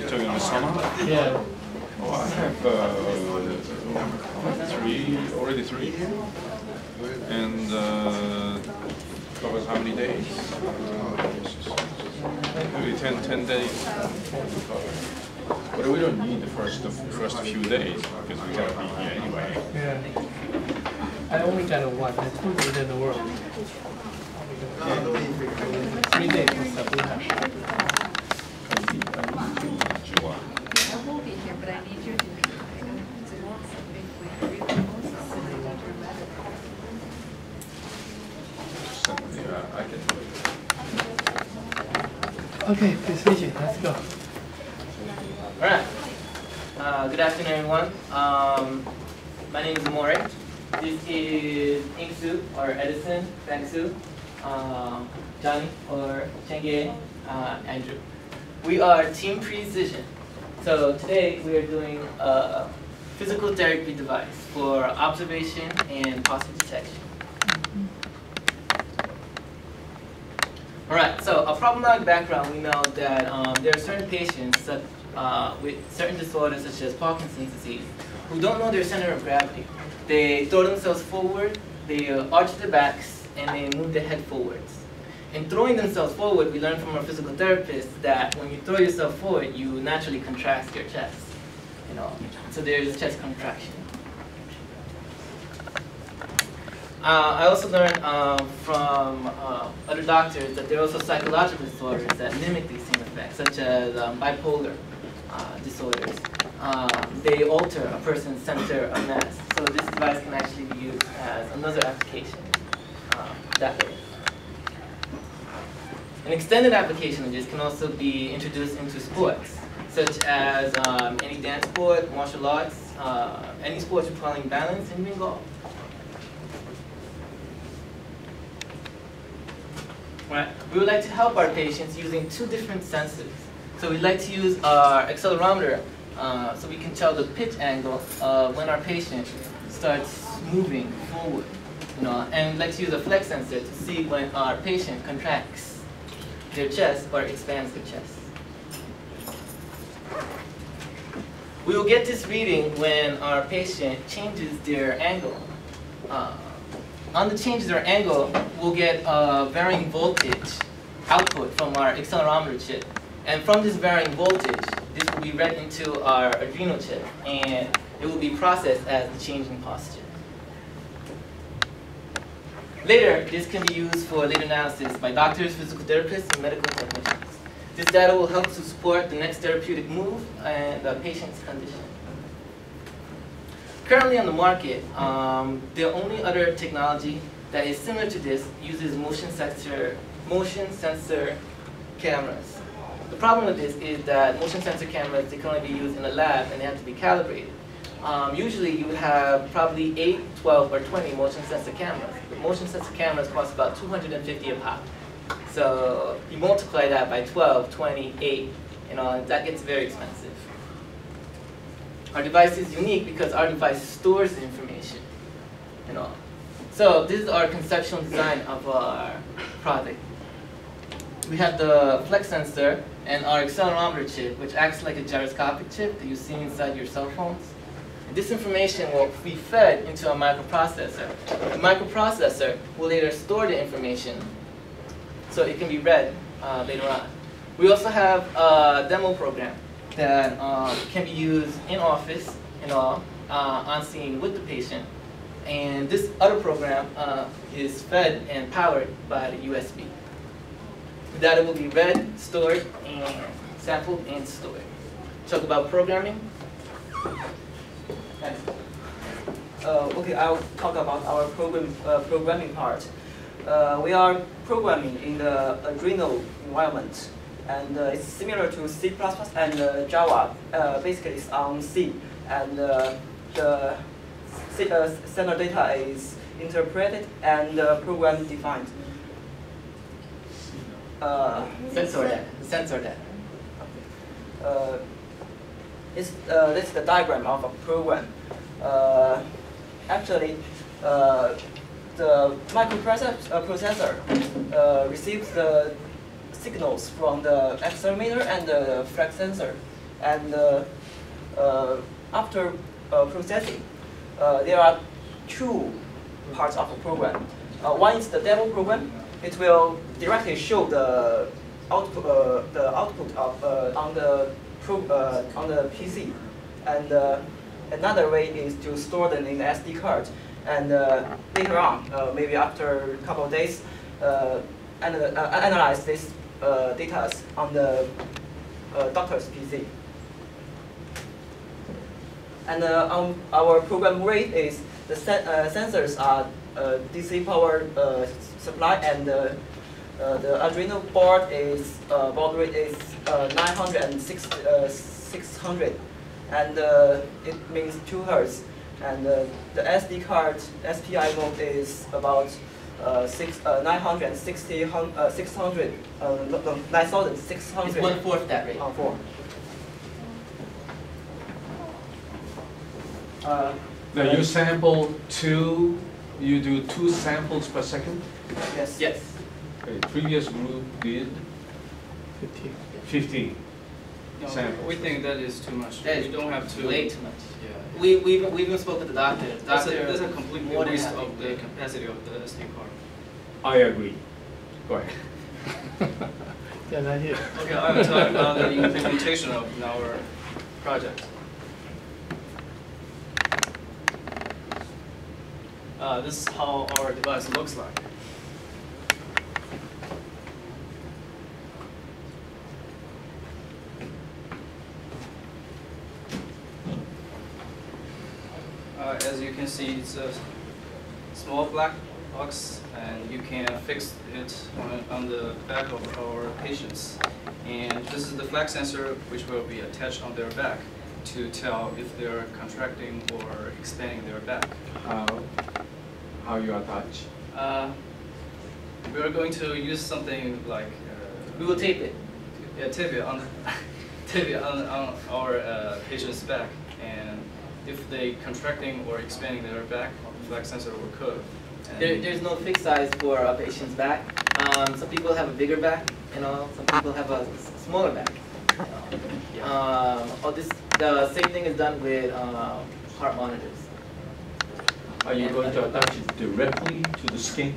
You're talking about summer? Yeah. Oh, I have already three. And covers how many days? Maybe 10 days. But we don't need the first few days because we gotta be here anyway. Yeah. I only got one. I told you in the world. 3 days of stuff we have. I will be here, but I need you to be here. I can. Okay, Precision, let's go. All right. Good afternoon, everyone. My name is More. This is Inksu or Edison, Bangsu, Johnny or Chengye, Andrew. We are Team Precision. So today we are doing a physical therapy device for observation and posture detection. All right. So a problematic background. We know that there are certain patients that, with certain disorders such as Parkinson's disease who don't know their center of gravity. They throw themselves forward, they arch their backs, and they move their head forwards. In throwing themselves forward, we learn from our physical therapist that when you throw yourself forward, you naturally contract your chest. So there's chest contraction. I also learned from other doctors that there are also psychological disorders that mimic these same effects, such as bipolar disorders. They alter a person's center of mass. So this device can actually be used as another application that way. An extended application of this can also be introduced into sports, such as any dance sport, martial arts, any sports requiring balance, and even golf. Right. We would like to help our patients using two different sensors. So we'd like to use our accelerometer so we can tell the pitch angle when our patient starts moving forward. And we'd like to use a flex sensor to see when our patient contracts their chest or expands their chest. We will get this reading when our patient changes their angle. On the changes of our angle, we'll get a varying voltage output from our accelerometer chip. And from this varying voltage, this will be read into our Arduino chip, and it will be processed as the change in posture. Later, this can be used for later analysis by doctors, physical therapists, and medical technicians. This data will help to support the next therapeutic move and the patient's condition. Currently on the market, the only other technology that is similar to this uses motion sensor cameras. The problem with this is that motion sensor cameras, they can only be used in a lab and they have to be calibrated. Usually you would have probably 8, 12, or 20 motion sensor cameras. The motion sensor cameras cost about $250 a pop. So you multiply that by 12, 20, 8, that gets very expensive. Our device is unique because our device stores the information. So this is our conceptual design of our product. We have the flex sensor and our accelerometer chip, which acts like a gyroscopic chip that you see inside your cell phones. And this information will be fed into a microprocessor. The microprocessor will later store the information so it can be read later on. We also have a demo program that can be used in office on scene with the patient. And this other program is fed and powered by the USB. The data will be read, stored, and sampled and stored. Talk about programming. Okay, I'll talk about our programming part. We are programming in the Arduino environment, and it's similar to C++ and Java. Basically, it's on C, and the sender data is interpreted and program defined. Sensor data. This is the diagram of a program. Actually, the microprocessor receives the signals from the accelerometer and the flex sensor, And after processing, there are two parts of the program. One is the demo program. It will directly show the output of on the PC, and another way is to store them in the SD card, and later on, maybe after a couple of days, analyze this data on the doctor's PC. And our program rate is the sensors are DC power supply, and the Arduino board is baud rate is 900 and 600, and it means 2 Hertz. And the SD card SPI mode is about 960, 600, 9,600. It's 1/4 that rate. 4. Now you sample you do 2 samples per second? Yes. Yes. Okay, previous group did 15. 15 No, samples. we think that is too much. That is We don't have to. way too much. Yeah. We even spoke with the doctor. That's Doctor a complete more than waste happy. of the capacity of the SD card. I agree. Go ahead. Yeah, not here. Okay, I will talk about the implementation of our project. This is how our device looks like. As you can see, it's a small black box, and you can fix it on the back of our patients. And this is the flex sensor, which will be attached on their back to tell if they're contracting or expanding their back. How you attach? We are going to use something like We will tape it. yeah, tape it on tape it on our patient's back, and if they contracting or expanding their back, the flex sensor will curve. And There's no fixed size for a patient's back. Some people have a bigger back, some people have a smaller back. The same thing is done with heart monitors. Are you going to attach it directly to the skin?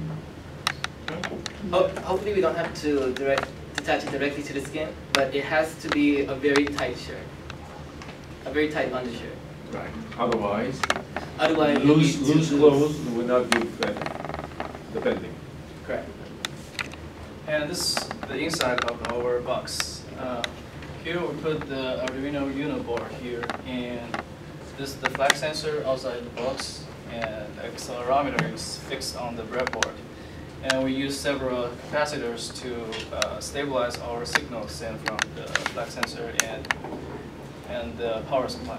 Hopefully we don't have to attach it directly to the skin, but it has to be a very tight shirt, a very tight undershirt. Right. Otherwise, Otherwise, it will be too loose clothes will not give the bending. Correct. And this is the inside of our box. Here we put the Arduino Uno board here, and this is the flex sensor outside the box, and the accelerometer is fixed on the breadboard. And we use several capacitors to stabilize our signals sent from the flex sensor and the power supply.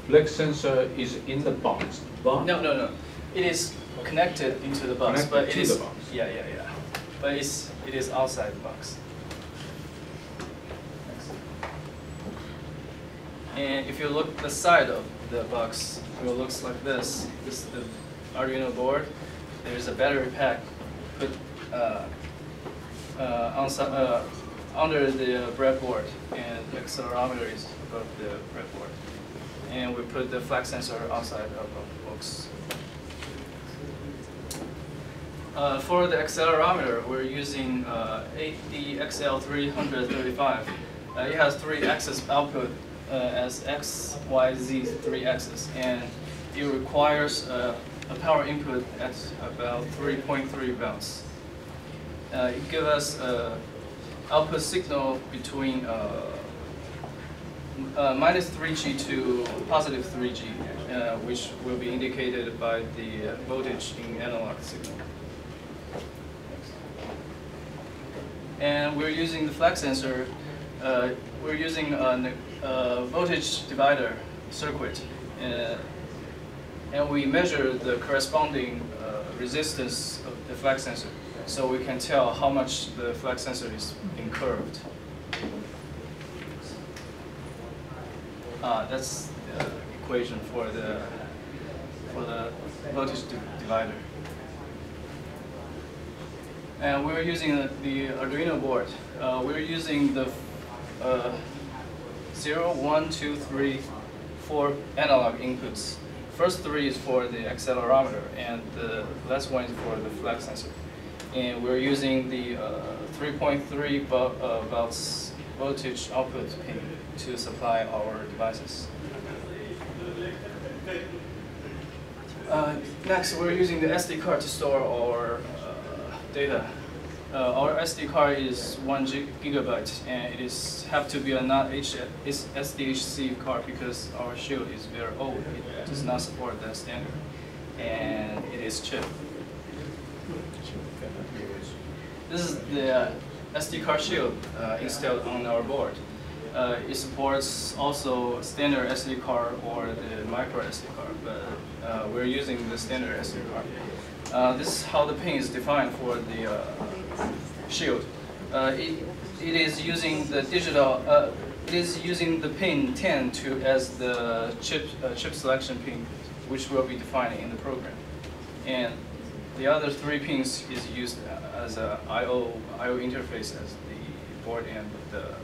Flex sensor is in the box. No. It is connected into the box, Connected but it to is the box. Yeah. But it is outside the box. And if you look at the side of the box, it looks like this. This is the Arduino board. There's a battery pack put under the breadboard, and the accelerometer is above the breadboard. And we put the flex sensor outside of the box. For the accelerometer, we're using ADXL335. It has 3-axis output as X, Y, Z 3-axis, and it requires a power input at about 3.3 volts. It gives us output signal between minus 3G to positive 3G, which will be indicated by the voltage in analog signal. And we're using the flex sensor. We're using a voltage divider circuit, and we measure the corresponding resistance of the flex sensor, so we can tell how much the flex sensor is being curved. That's the equation for the voltage divider. And we're using the Arduino board. We're using the 0, 1, 2, 3, 4 analog inputs. First 3 is for the accelerometer, and the last one is for the flex sensor. And we're using the 3.3 volts voltage output pin to supply our devices. Next, we're using the SD card to store our data. Our SD card is 1 gigabyte, and it have to be a not SDHC card because our shield is very old. It does not support that standard, and it is cheap. This is the SD card shield installed on our board. It supports also standard SD card or the micro SD card, but we're using the standard SD card. This is how the pin is defined for the shield. It is using the digital. It is using the pin 10 as the chip selection pin, which will be defined in the program, and the other 3 pins is used as a I/O interface as the board and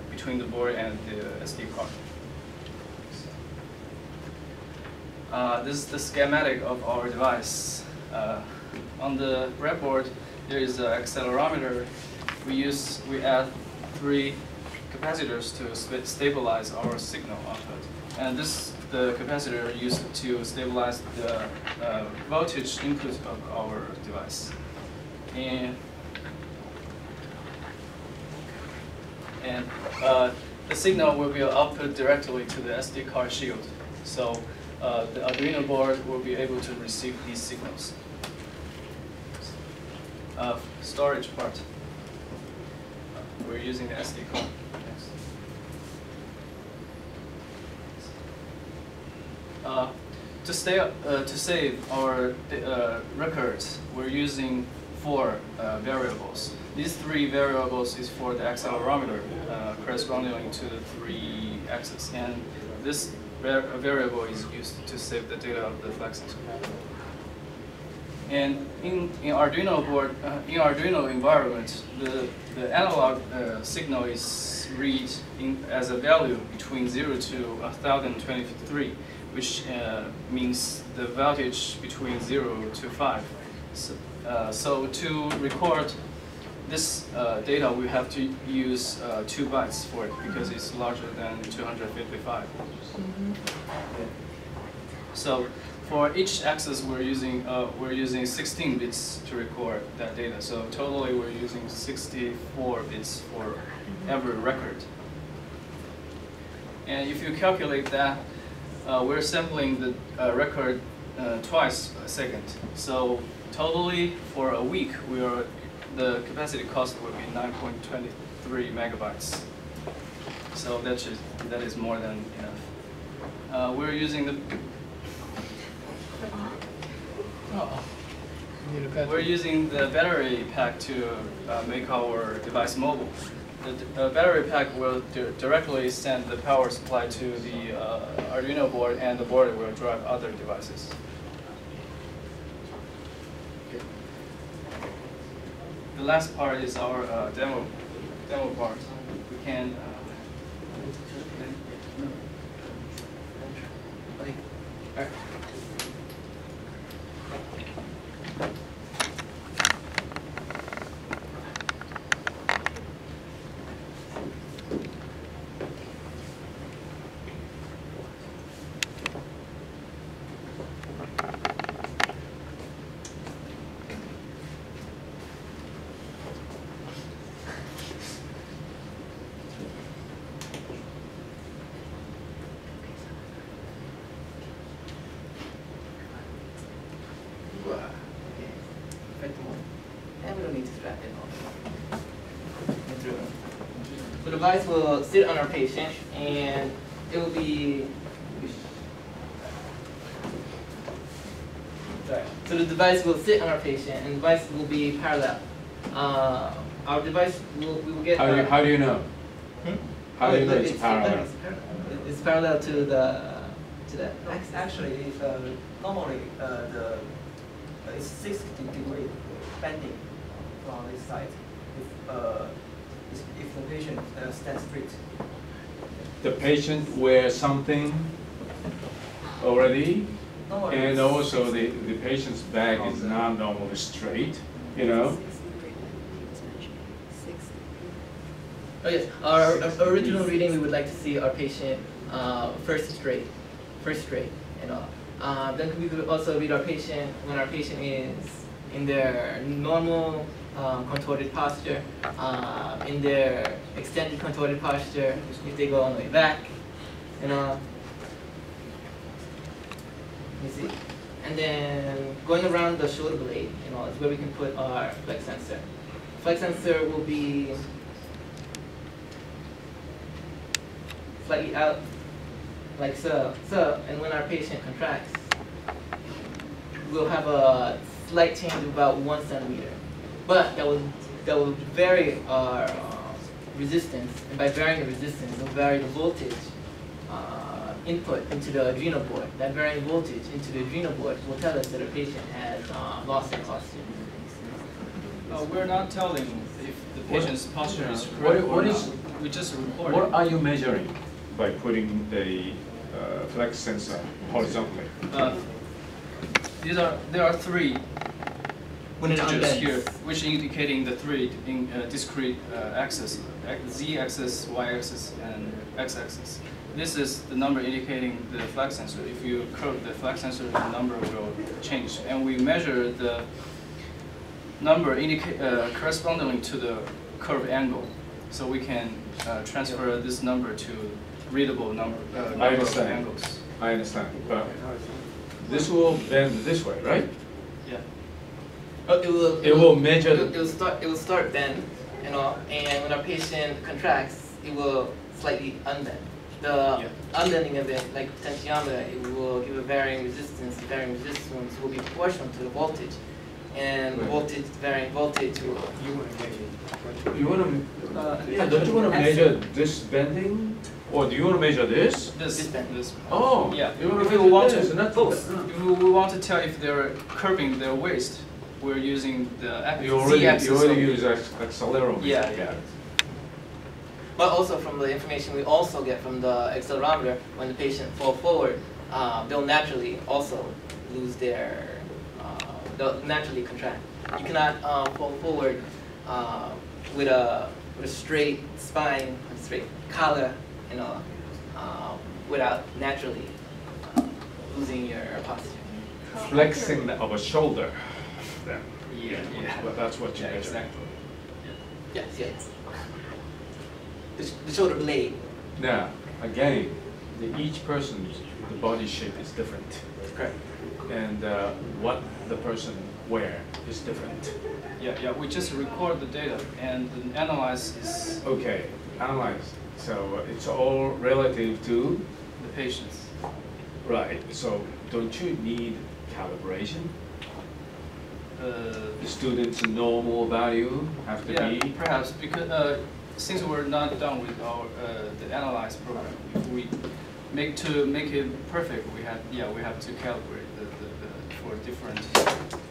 between the board and the SD card. This is the schematic of our device. On the breadboard, there is an accelerometer. We add 3 capacitors to stabilize our signal output, and the capacitor used to stabilize the voltage input of our device. And the signal will be output directly to the SD card shield. So the Arduino board will be able to receive these signals. Storage part. We're using the SD card. To save our records, we're using 4 variables. These 3 variables is for the accelerometer, corresponding to the 3 axes, and this variable is used to save the data of the flex sensor. And in Arduino board, in Arduino environment, the analog signal is read as a value between 0 to 1023, which means the voltage between 0 to 5. So to record this data, we have to use 2 bytes for it because it's larger than 255. So for each axis, we're using 16 bits to record that data. So totally, we're using 64 bits for every record. And if you calculate that, we're sampling the record twice a second. So totally, for a week, the capacity cost will be 9.23 megabytes. So that is more than enough. We're using the We're using the battery pack to make our device mobile. The battery pack will directly send the power supply to the Arduino board, and the board will drive other devices. Okay. The last part is our demo part. We can. Okay. All right. And we don't need to strap it on. The device will sit on our patient, and it will be. Sorry. So the device will sit on our patient, and the device will be parallel. Our device we will get. How do you know? How do you know it's it's parallel? It's parallel to the. Actually, normally it's 60 degree bending from this side if the patient stands straight. the patient wears something already, No worries. and also the patient's back is not normally straight, you know? Oh yes, our original reading, we would like to see our patient first straight, you know. Then we could also read our patient when our patient is in their normal contorted posture, in their extended contorted posture, if they go all the way back, you know. You see? And then going around the shoulder blade, you know, is where we can put our flex sensor. Flex sensor will be slightly out, like so. And when our patient contracts, we'll have a slight change of about 1 centimeter. But that will vary our resistance, and by varying the resistance, it will vary the voltage input into the adrenal board. That varying voltage into the adrenal board will tell us that a patient has lost their posture. We're not telling if the patient's posture is What- correct what or is- not. We just report What it. are you measuring by putting the flex sensor horizontally? There are three When it integers unbends. here, which indicating the three in discrete axes: z-axis, y-axis, and x-axis. This is the number indicating the flex sensor. If you curve the flex sensor, the number will change, and we measure the number corresponding to the curve angle, so we can transfer this number to readable number of understand. angles. I understand, but this will bend this way, right? Yeah. It will measure It will start bend, you know, and when our patient contracts, it will slightly unbend. The unbending of it, like potentiometer, it will give a varying resistance. The varying resistance will be proportional to the voltage, and the voltage, varying voltage will. You want to, don't you want to measure this bending? Or do you want to measure this? This bend. this. Oh, Yeah. you want If to we want measure this, to not both. If we want to tell if they're curving their waist, we're using the You already z-axis. use accelerometer. Yeah. But also from the information we also get from the accelerometer, when the patient fall forward, they'll naturally also lose their, they'll naturally contract. You cannot fall forward with a straight spine, a straight collar, you know, without naturally losing your posture. Flexing of a shoulder, then. Yeah. But that's what you Yeah, measure. exactly. Yes. The shoulder blade. Now, again, each person's the body shape is different, Correct. and what the person wear is different. Yeah. We just record the data and the analyze is Okay, analyze. So it's all relative to, the patients. right, so don't you need calibration? The student's normal value have to Yeah, be? perhaps because since we're not done with our the analyze program, if we make it perfect, we have to calibrate the for different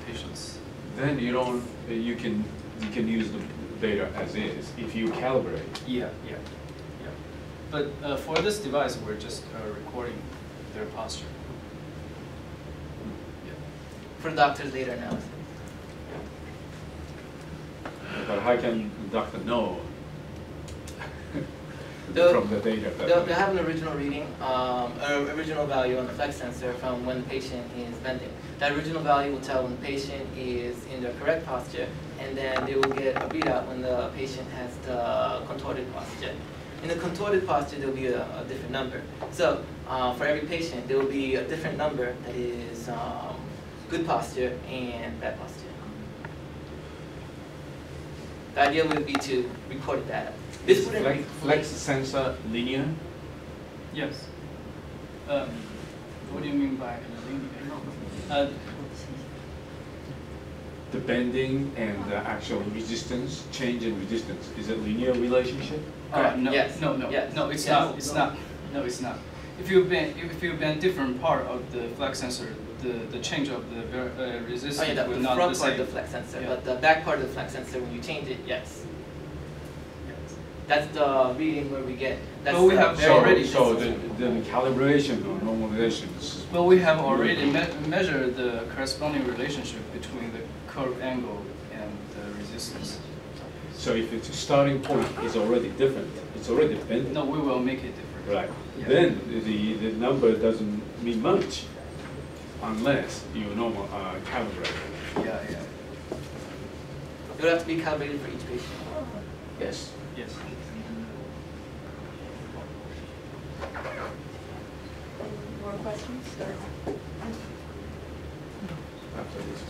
patients. Then you can use the data as is if you calibrate. Yeah. But for this device, we're just recording their posture. For doctors later now. But how can the doctor know The- from the data? They'll have an original reading, original value on the flex sensor from when the patient is bending. That original value will tell when the patient is in the correct posture, and then they will get a readout when the patient has the contorted posture. In the contorted posture, there will be a different number. So for every patient, there will be a different number that is good posture and bad posture. The idea would be to record data. This Is wouldn't flex sensor linear? Yes. What do you mean by linear? The bending and the actual resistance, change in resistance, is it linear relationship? No, Yes. no, Yes. no, it's Yes. not. It's not. No, it's not. If you bend different part of the flex sensor, the change of the resistance Oh yeah, will the not front the part same. of the flex sensor, Yeah. but the back part of the flex sensor, when you change it, yes. That's the reading where we get. That's But we have very already- So the calibration or normalization is. Well, we have already measured the corresponding relationship between the curve angle and the resistance. So if its starting point is already different, it's already bent. No, we will make it different. Right. Yeah. Then the number doesn't mean much unless you normal calibrate. Yeah, yeah. It would have to be calibrated for each patient. Yes. Yes. More questions? After this.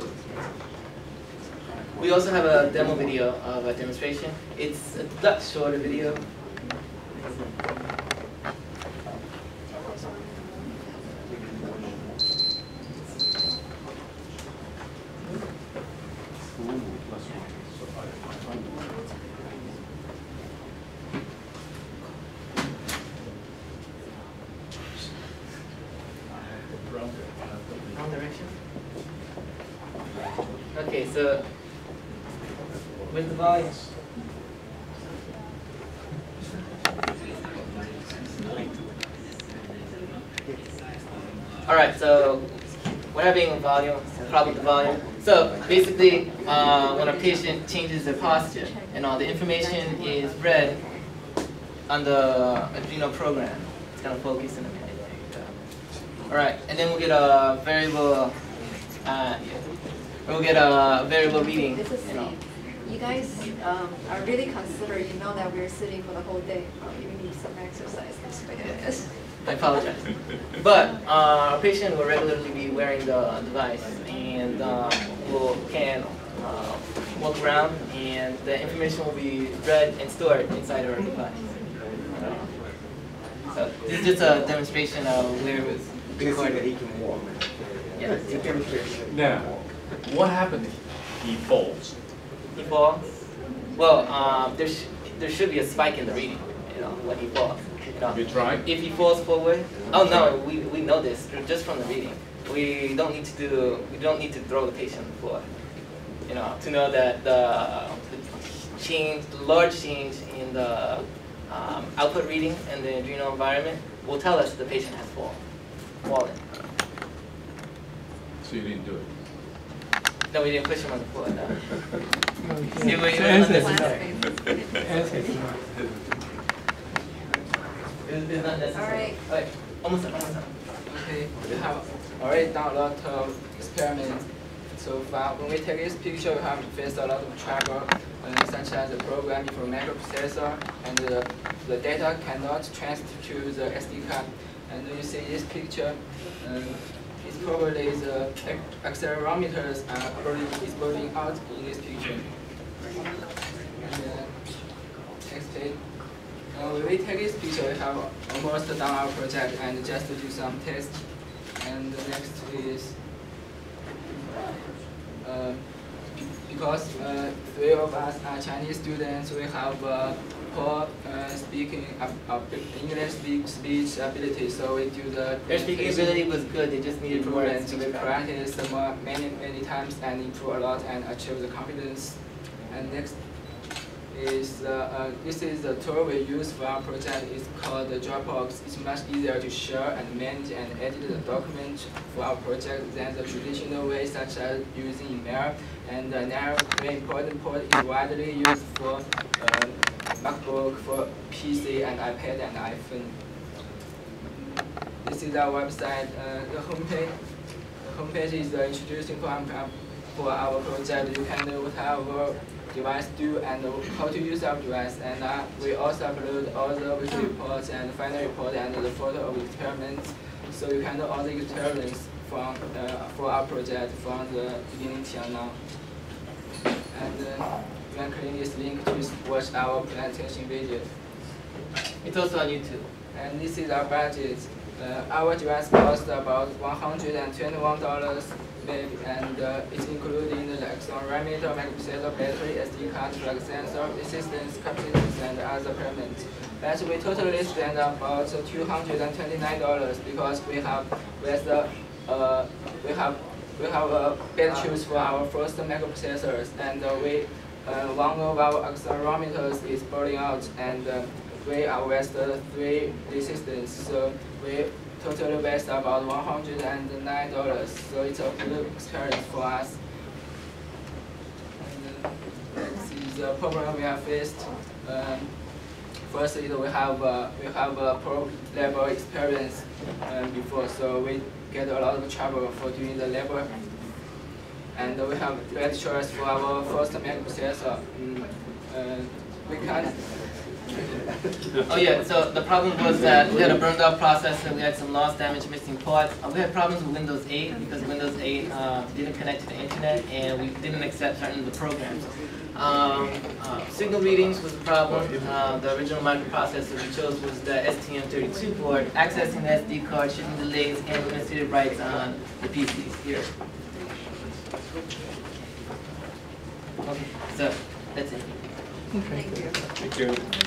We also have a demo video of a demonstration. It's a lot shorter video. Wrong direction. Okay, so with the volume. All right, so we're having a problem with the volume. So basically, when a patient changes their posture and all the information is read on the Arduino program, it's gonna focus in a minute. All right, and then we'll get a variable. We'll get a variable reading. This is Steve. You guys are really considerate. You know that we're sitting for the whole day. You need some exercise. Yes. I apologize. But a patient will regularly be wearing the device and can walk around, and the information will be read and stored inside our device. So this is just a demonstration of where it was recorded. Yeah. Now, what happened if he falls? He falls. Well, there should be a spike in the reading, when he falls. Have you tried? If he falls forward, oh no, we know this just from the reading. We don't need to throw the patient on the floor, to know that the large change in the output reading in the Arduino environment will tell us the patient has fallen. So you didn't do it. No, we didn't push him on the floor. No. Okay. See, we- So we- answer is Last no. phase. Answer is no. It's not necessary. All right. Okay, almost done. Okay, we have already done a lot of experiments so far. When we take this picture, we have faced a lot of trouble, such as the programming for microprocessor, and the data cannot transfer to the SD card. And you see this picture, it's probably the accelerometers are probably exploding out in this picture. And next page. When we take this picture, we have almost done our project and just to do some tests. And the next is because three of us are Chinese students, we have poor speaking English speech ability, so we do the Their speaking ability was good. They just needed more improvement. We speech practice many times and improve a lot and achieve the confidence. And next is this is the tool we use for our project. It's called the Dropbox. It's much easier to share and manage and edit the document for our project than the traditional way, such as using email. And now, very important port is widely used for MacBook, for PC and iPad and iPhone. This is our website. The homepage. The homepage is introducing for our project. You can know what our device do and how to use our device. And we also upload all the weekly reports and final report and the photo of experiments. So you can know all the experiments from for our project from the beginning till now. And you can click this link to watch our presentation video. It's also on YouTube. And this is our budget. Our device costs about $121 maybe, and it's including the accelerometer, microprocessor, battery, SD card, flag sensor, resistance, capacitance, and other payments. But we totally spend about $229 because we have batteries for our first microprocessors, and we One of our accelerometers is burning out, and we are wasted 3 resistance. So we totally waste about $109. So it's a good experience for us. And this is the problem we have faced. Firstly, we have a pro level experience before, so we get a lot of trouble for doing the level. And we have lectures for our first microprocessor. We can't. Oh yeah, so the problem was that we had a burned out processor, we had some loss damage, missing parts. We had problems with Windows 8 because Windows 8 didn't connect to the internet and we didn't accept certain of the programs. Signal readings was a problem. The original microprocessor we chose was the STM32 board. Accessing the SD card, shipping delays, and administrative rights on the PCs here. Okay, so that's it. Thank you. Thank you.